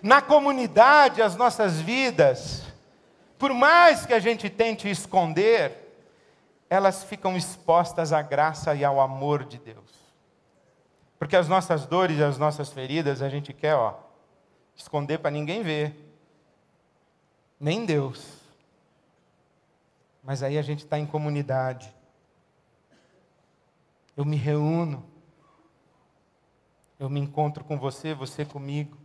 [SPEAKER 1] Na comunidade, as nossas vidas, por mais que a gente tente esconder, elas ficam expostas à graça e ao amor de Deus. Porque as nossas dores e as nossas feridas, a gente quer, esconder para ninguém ver. Nem Deus. Mas aí a gente está em comunidade. Eu me reúno. Eu me encontro com você, você comigo.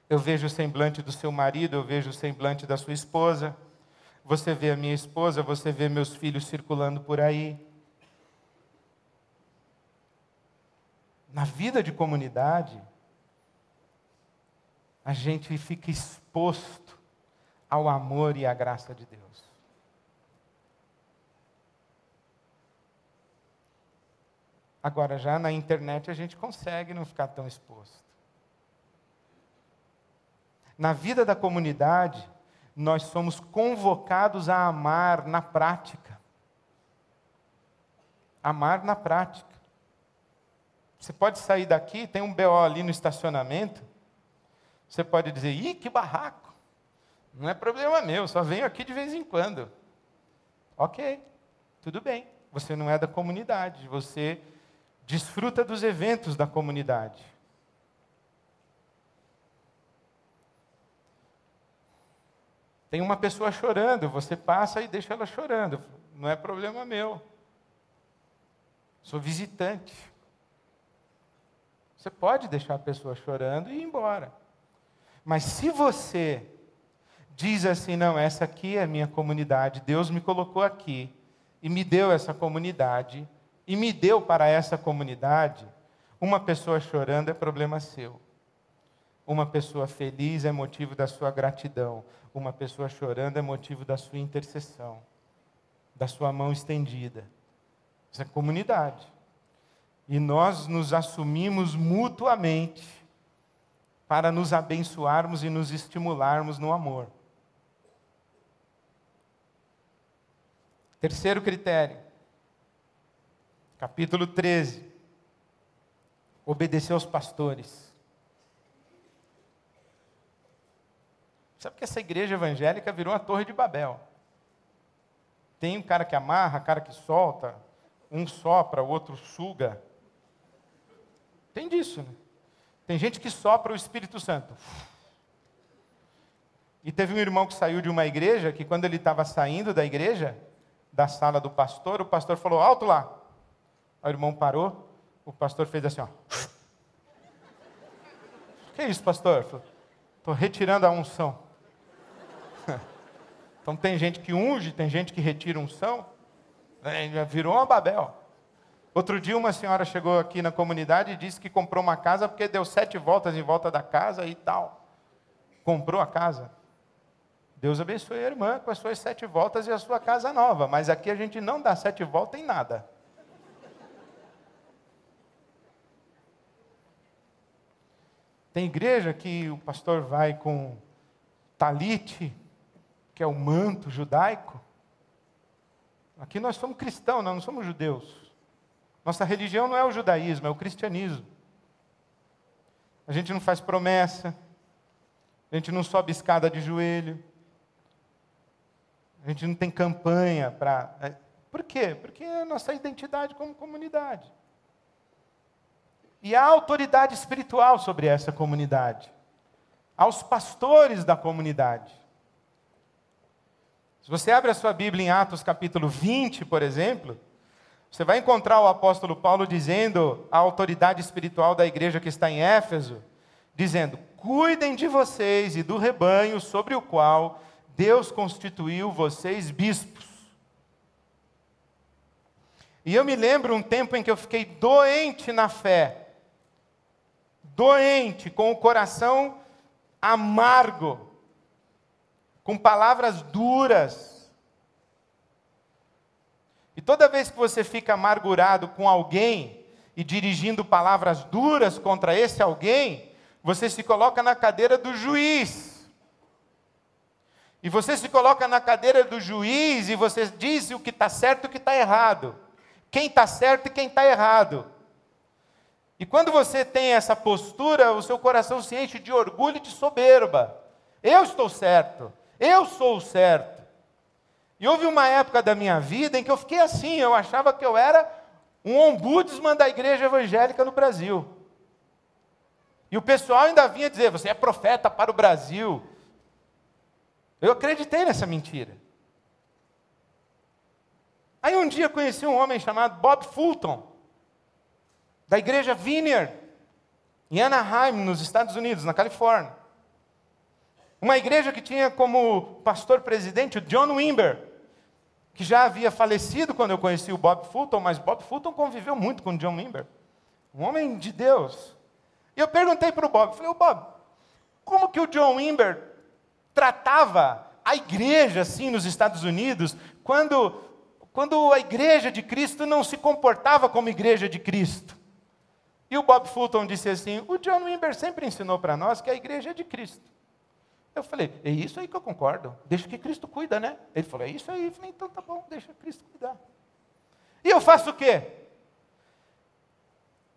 [SPEAKER 1] Eu vejo o semblante do seu marido, eu vejo o semblante da sua esposa. Você vê a minha esposa, você vê meus filhos circulando por aí. Na vida de comunidade, a gente fica exposto ao amor e à graça de Deus. Agora, já na internet, a gente consegue não ficar tão exposto. Na vida da comunidade, nós somos convocados a amar na prática. Amar na prática. Você pode sair daqui, tem um BO ali no estacionamento, você pode dizer, ih, que barraco. Não é problema meu, só venho aqui de vez em quando. Ok, tudo bem. Você não é da comunidade, você desfruta dos eventos da comunidade. Tem uma pessoa chorando, você passa e deixa ela chorando. Não é problema meu. Sou visitante. Você pode deixar a pessoa chorando e ir embora. Mas se você diz assim, não, essa aqui é a minha comunidade, Deus me colocou aqui, e me deu essa comunidade, e me deu para essa comunidade, uma pessoa chorando é problema seu. Uma pessoa feliz é motivo da sua gratidão. Uma pessoa chorando é motivo da sua intercessão, da sua mão estendida. Isso é comunidade. E nós nos assumimos mutuamente para nos abençoarmos e nos estimularmos no amor. Terceiro critério. Capítulo 13. Obedecer aos pastores. Sabe que essa igreja evangélica virou uma torre de Babel. Tem um cara que amarra, cara que solta, um sopra, o outro suga. Tem disso, né? Tem gente que sopra o Espírito Santo. E teve um irmão que saiu de uma igreja, que quando ele estava saindo da igreja, da sala do pastor, o pastor falou, alto lá. Aí o irmão parou, o pastor fez assim, ó. Que isso, pastor? Estou retirando a unção. Então tem gente que unge, tem gente que retira unção. Virou uma Babel. Outro dia uma senhora chegou aqui na comunidade e disse que comprou uma casa porque deu 7 voltas em volta da casa e tal. Comprou a casa. Deus abençoe a irmã com as suas 7 voltas e a sua casa nova. Mas aqui a gente não dá 7 voltas em nada. Tem igreja que o pastor vai com talite, que é o manto judaico. Aqui nós somos cristãos, nós não somos judeus. Nossa religião não é o judaísmo, é o cristianismo. A gente não faz promessa, a gente não sobe escada de joelho, a gente não tem campanha para... Por quê? Porque é a nossa identidade como comunidade. E há autoridade espiritual sobre essa comunidade. Aos pastores da comunidade. Se você abre a sua Bíblia em Atos capítulo 20, por exemplo, você vai encontrar o apóstolo Paulo dizendo à autoridade espiritual da igreja que está em Éfeso, dizendo, cuidem de vocês e do rebanho sobre o qual Deus constituiu vocês bispos. E eu me lembro um tempo em que eu fiquei doente na fé, doente, com o coração amargo, com palavras duras. E toda vez que você fica amargurado com alguém e dirigindo palavras duras contra esse alguém, você se coloca na cadeira do juiz. E você se coloca na cadeira do juiz e você diz o que está certo e o que está errado. Quem está certo e quem está errado. E quando você tem essa postura, o seu coração se enche de orgulho e de soberba. Eu estou certo. Eu sou o certo. E houve uma época da minha vida em que eu fiquei assim, eu achava que eu era um ombudsman da igreja evangélica no Brasil. E o pessoal ainda vinha dizer, você é profeta para o Brasil. Eu acreditei nessa mentira. Aí um dia conheci um homem chamado Bob Fulton, da igreja Vineyard, em Anaheim, nos Estados Unidos, na Califórnia. Uma igreja que tinha como pastor-presidente o John Wimber, que já havia falecido quando eu conheci o Bob Fulton, mas Bob Fulton conviveu muito com o John Wimber. Um homem de Deus. E eu perguntei para o Bob, falei, Bob, como que o John Wimber tratava a igreja assim nos Estados Unidos, quando a igreja de Cristo não se comportava como igreja de Cristo? E o Bob Fulton disse assim, o John Wimber sempre ensinou para nós que a igreja é de Cristo. Eu falei, é isso aí que eu concordo, deixa que Cristo cuida, né? Ele falou, é isso aí. Eu falei, então tá bom, deixa Cristo cuidar. E eu faço o quê?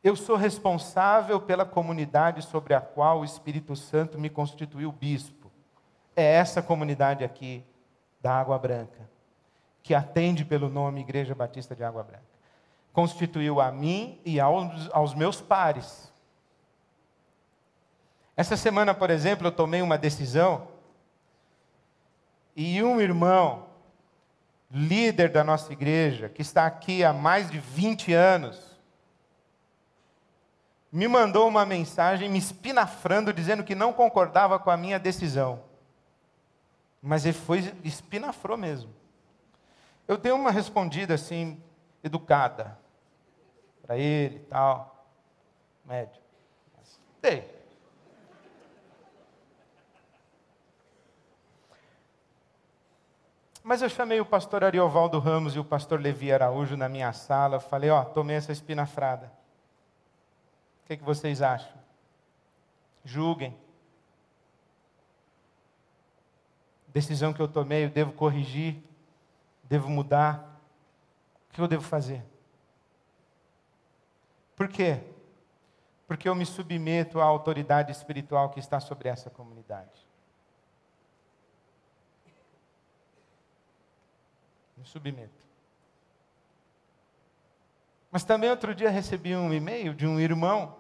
[SPEAKER 1] Eu sou responsável pela comunidade sobre a qual o Espírito Santo me constituiu bispo. É essa comunidade aqui, da Água Branca, que atende pelo nome Igreja Batista de Água Branca. Constituiu a mim e aos meus pares. Essa semana, por exemplo, eu tomei uma decisão e um irmão, líder da nossa igreja, que está aqui há mais de 20 anos, me mandou uma mensagem me espinafrando, dizendo que não concordava com a minha decisão. Mas ele espinafrou mesmo. Eu dei uma respondida assim, educada, para ele e tal, médio. Dei. Mas eu chamei o pastor Ariovaldo Ramos e o pastor Levi Araújo na minha sala, falei, tomei essa espinafrada. O que vocês acham? Julguem. Decisão que eu tomei, eu devo corrigir, devo mudar. que eu devo fazer? Por quê? Porque eu me submeto à autoridade espiritual que está sobre essa comunidade. Me submeto. Mas também outro dia recebi um e-mail de um irmão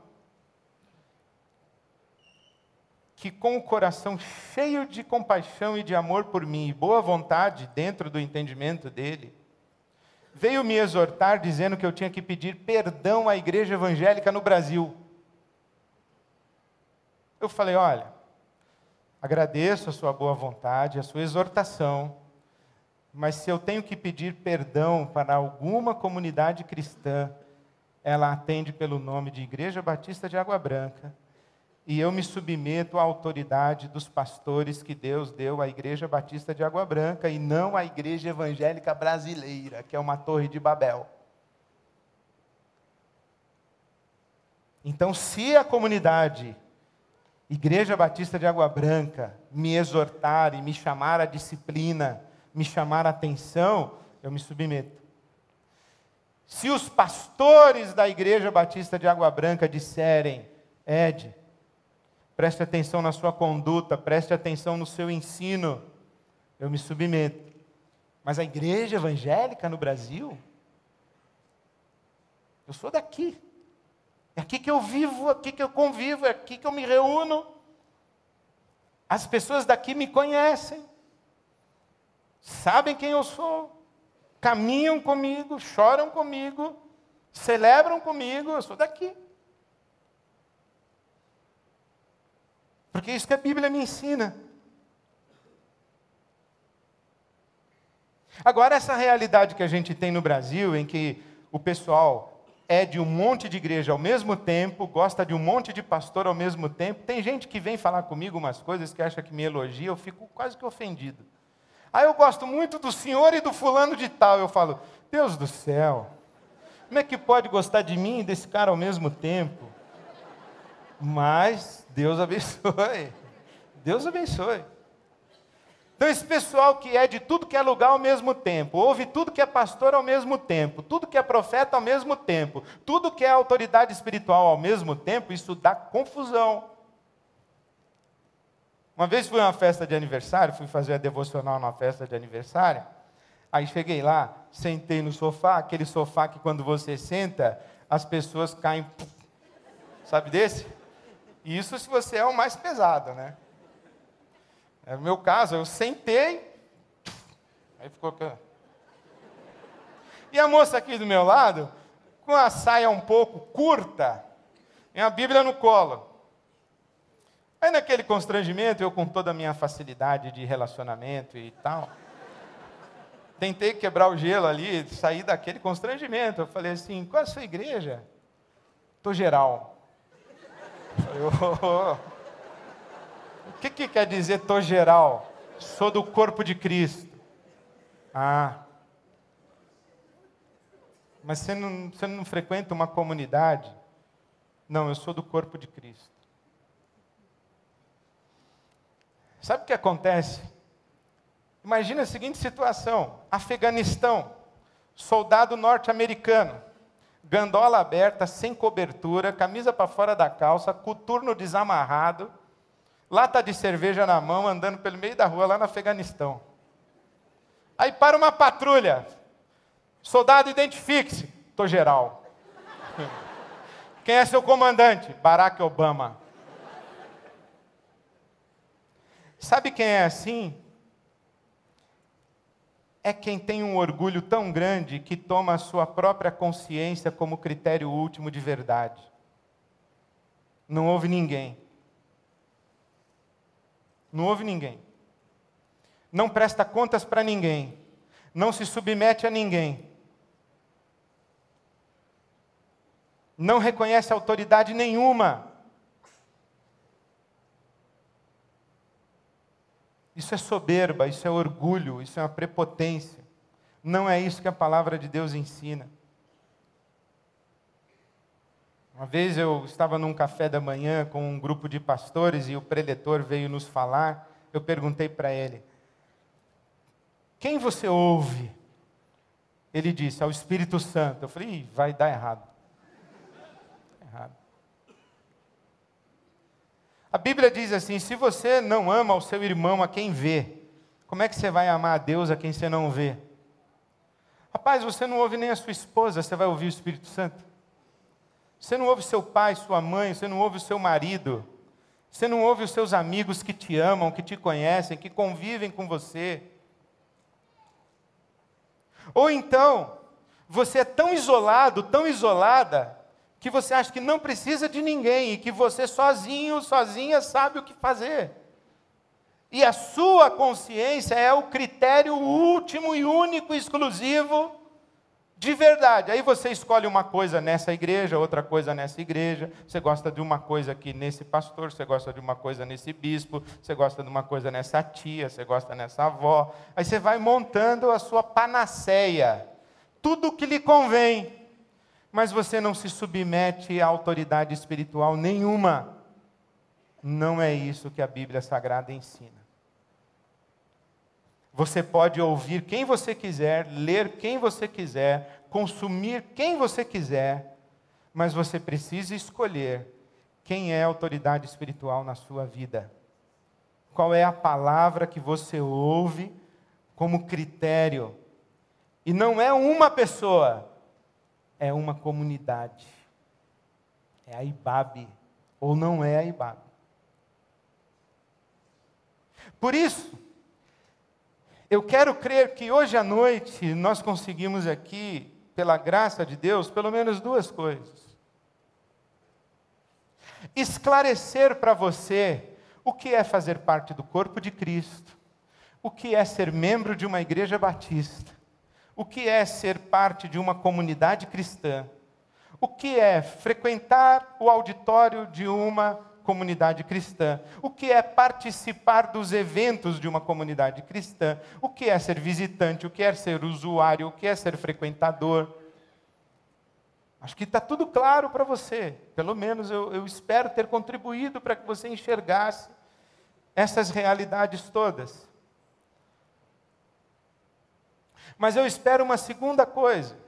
[SPEAKER 1] que, com o coração cheio de compaixão e de amor por mim e boa vontade dentro do entendimento dele, veio me exortar dizendo que eu tinha que pedir perdão à igreja evangélica no Brasil. Eu falei, olha, agradeço a sua boa vontade, a sua exortação, mas se eu tenho que pedir perdão para alguma comunidade cristã, ela atende pelo nome de Igreja Batista de Água Branca, e eu me submeto à autoridade dos pastores que Deus deu à Igreja Batista de Água Branca, e não à Igreja Evangélica Brasileira, que é uma torre de Babel. Então, se a comunidade Igreja Batista de Água Branca me exortar e me chamar à disciplina, me chamar a atenção, eu me submeto. Se os pastores da Igreja Batista de Água Branca disserem, Ed, preste atenção na sua conduta, preste atenção no seu ensino, eu me submeto. Mas a igreja evangélica no Brasil, eu sou daqui. É aqui que eu vivo, é aqui que eu convivo, é aqui que eu me reúno. As pessoas daqui me conhecem. Sabem quem eu sou, caminham comigo, choram comigo, celebram comigo, eu sou daqui. Porque é isso que a Bíblia me ensina. Agora, essa realidade que a gente tem no Brasil, em que o pessoal é de um monte de igreja ao mesmo tempo, gosta de um monte de pastor ao mesmo tempo, tem gente que vem falar comigo umas coisas que acha que me elogia, eu fico quase que ofendido. Aí eu gosto muito do senhor e do fulano de tal. Eu falo, Deus do céu, como é que pode gostar de mim e desse cara ao mesmo tempo? Mas Deus abençoe. Deus abençoe. Então esse pessoal que é de tudo que é lugar ao mesmo tempo, ouve tudo que é pastor ao mesmo tempo, tudo que é profeta ao mesmo tempo, tudo que é autoridade espiritual ao mesmo tempo, isso dá confusão. Uma vez fui a uma festa de aniversário, fui fazer a devocional numa festa de aniversário, aí cheguei lá, sentei no sofá, aquele sofá que quando você senta, as pessoas caem, sabe desse? E isso se você é o mais pesado, né? É o meu caso, eu sentei, aí ficou... E a moça aqui do meu lado, com a saia um pouco curta, e a Bíblia no colo. Aí naquele constrangimento, eu com toda a minha facilidade de relacionamento e tal, tentei quebrar o gelo ali, sair daquele constrangimento. Eu falei assim, qual é a sua igreja? Tô geral. Eu falei, o que quer dizer tô geral? Sou do corpo de Cristo. Ah, mas você não frequenta uma comunidade? Não, eu sou do corpo de Cristo. Sabe o que acontece? Imagina a seguinte situação, Afeganistão, soldado norte-americano, gandola aberta, sem cobertura, camisa para fora da calça, coturno desamarrado, lata de cerveja na mão, andando pelo meio da rua lá no Afeganistão. Aí para uma patrulha, soldado identifique-se, tô geral. Quem é seu comandante? Barack Obama. Sabe quem é assim? É quem tem um orgulho tão grande que toma a sua própria consciência como critério último de verdade. Não houve ninguém. Não houve ninguém. Não presta contas para ninguém. Não se submete a ninguém. Não reconhece autoridade nenhuma. Isso é soberba, isso é orgulho, isso é uma prepotência. Não é isso que a palavra de Deus ensina. Uma vez eu estava num café da manhã com um grupo de pastores e o preletor veio nos falar. Eu perguntei para ele, quem você ouve ele disse ao Espírito Santo. Eu falei, ih, vai dar errado. Errado. A Bíblia diz assim, se você não ama o seu irmão a quem vê, como é que você vai amar a Deus a quem você não vê? Rapaz, você não ouve nem a sua esposa, você vai ouvir o Espírito Santo? Você não ouve seu pai, sua mãe, você não ouve o seu marido, você não ouve os seus amigos que te amam, que te conhecem, que convivem com você. Ou então, você é tão isolado, tão isolada, que você acha que não precisa de ninguém e que você sozinho, sozinha sabe o que fazer. E a sua consciência é o critério último e único, exclusivo, de verdade. Aí você escolhe uma coisa nessa igreja, outra coisa nessa igreja, você gosta de uma coisa aqui nesse pastor, você gosta de uma coisa nesse bispo, você gosta de uma coisa nessa tia, você gosta nessa avó. Aí você vai montando a sua panaceia, tudo o que lhe convém, mas você não se submete a autoridade espiritual nenhuma. Não é isso que a Bíblia Sagrada ensina. Você pode ouvir quem você quiser, ler quem você quiser, consumir quem você quiser, mas você precisa escolher quem é a autoridade espiritual na sua vida. Qual é a palavra que você ouve como critério? E não é uma pessoa, é uma comunidade. É a IBAB, ou não é a IBAB. Por isso, eu quero crer que hoje à noite nós conseguimos aqui, pela graça de Deus, pelo menos duas coisas. Esclarecer para você o que é fazer parte do corpo de Cristo, o que é ser membro de uma igreja batista, o que é ser parte de uma comunidade cristã, o que é frequentar o auditório de uma comunidade cristã, o que é participar dos eventos de uma comunidade cristã, o que é ser visitante, o que é ser usuário, o que é ser frequentador. Acho que está tudo claro para você, pelo menos eu espero ter contribuído para que você enxergasse essas realidades todas. Mas eu espero uma segunda coisa,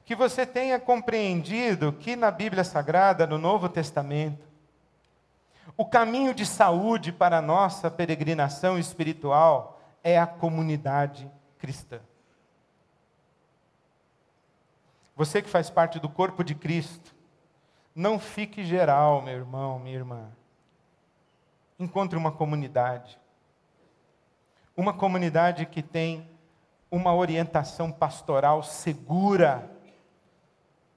[SPEAKER 1] que você tenha compreendido que na Bíblia Sagrada, no Novo Testamento, o caminho de saúde para a nossa peregrinação espiritual é a comunidade cristã. Você que faz parte do corpo de Cristo, não fique geral, meu irmão, minha irmã. Encontre uma comunidade. Uma comunidade que tem uma orientação pastoral segura,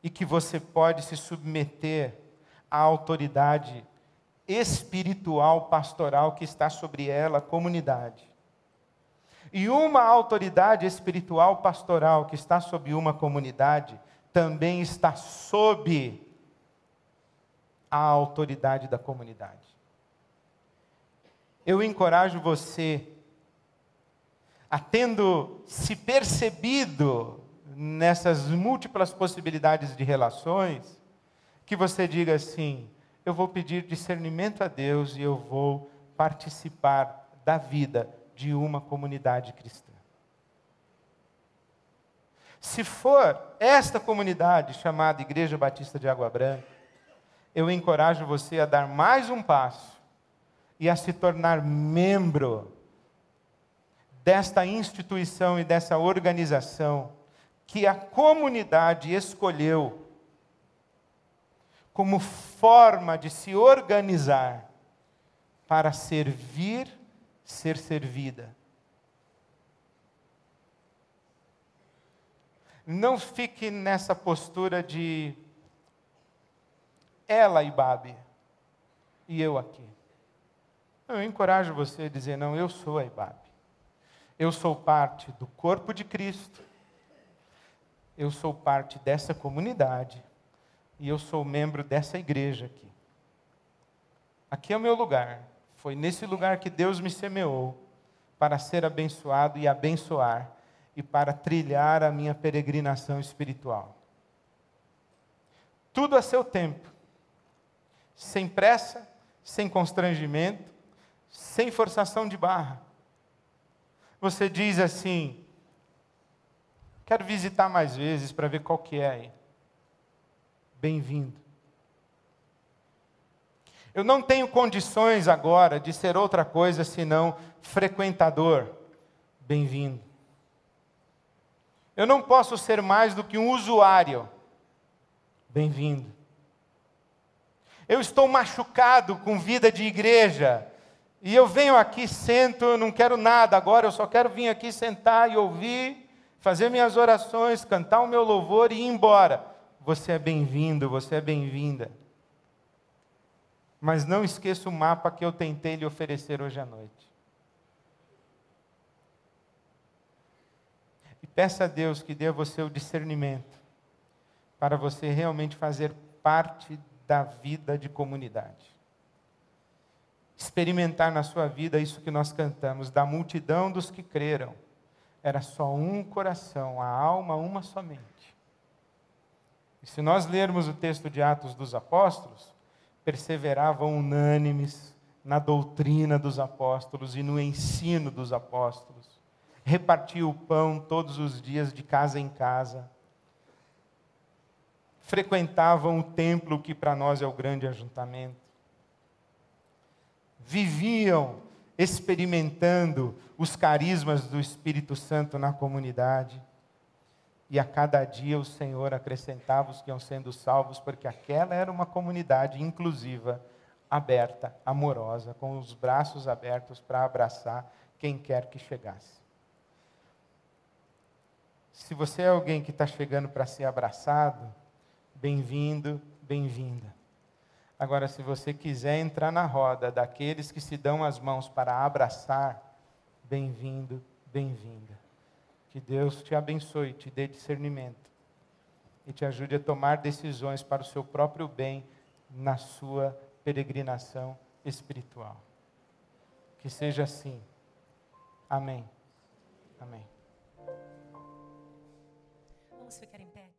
[SPEAKER 1] e que você pode se submeter à autoridade espiritual, pastoral que está sobre ela, a comunidade. E uma autoridade espiritual, pastoral que está sobre uma comunidade, também está sob a autoridade da comunidade. Eu encorajo você, a tendo se percebido nessas múltiplas possibilidades de relações, que você diga assim: eu vou pedir discernimento a Deus e eu vou participar da vida de uma comunidade cristã. Se for esta comunidade chamada Igreja Batista de Água Branca, eu encorajo você a dar mais um passo e a se tornar membro desta instituição e dessa organização que a comunidade escolheu como forma de se organizar para servir, ser servida. Não fique nessa postura de ela e Babi e eu aqui. Eu encorajo você a dizer: não, eu sou a IBAB. Eu sou parte do corpo de Cristo. Eu sou parte dessa comunidade. E eu sou membro dessa igreja aqui. Aqui é o meu lugar. Foi nesse lugar que Deus me semeou para ser abençoado e abençoar e para trilhar a minha peregrinação espiritual. Tudo a seu tempo. Sem pressa, sem constrangimento, sem forçação de barra. Você diz assim: Quero visitar mais vezes para ver qual que é aí. Bem-vindo. Eu não tenho condições agora de ser outra coisa senão frequentador. Bem-vindo. Eu não posso ser mais do que um usuário. Bem-vindo. Eu estou machucado com vida de igreja. E eu venho aqui, sento, eu não quero nada agora, eu só quero vir aqui sentar e ouvir, fazer minhas orações, cantar o meu louvor e ir embora. Você é bem-vindo, você é bem-vinda. Mas não esqueça o mapa que eu tentei lhe oferecer hoje à noite. E peça a Deus que dê a você o discernimento para você realmente fazer parte da vida de comunidade. Experimentar na sua vida isso que nós cantamos, da multidão dos que creram, era só um coração, a alma uma somente. E se nós lermos o texto de Atos dos Apóstolos, perseveravam unânimes na doutrina dos apóstolos e no ensino dos apóstolos, repartiam o pão todos os dias de casa em casa, frequentavam o templo que para nós é o grande ajuntamento, viviam experimentando os carismas do Espírito Santo na comunidade, e a cada dia o Senhor acrescentava os que iam sendo salvos, porque aquela era uma comunidade inclusiva, aberta, amorosa, com os braços abertos para abraçar quem quer que chegasse. Se você é alguém que está chegando para ser abraçado, bem-vindo, bem-vinda. Agora, se você quiser entrar na roda daqueles que se dão as mãos para abraçar, bem-vindo, bem-vinda. Que Deus te abençoe, te dê discernimento e te ajude a tomar decisões para o seu próprio bem na sua peregrinação espiritual. Que seja assim. Amém. Amém.
[SPEAKER 2] Vamos ficar em pé.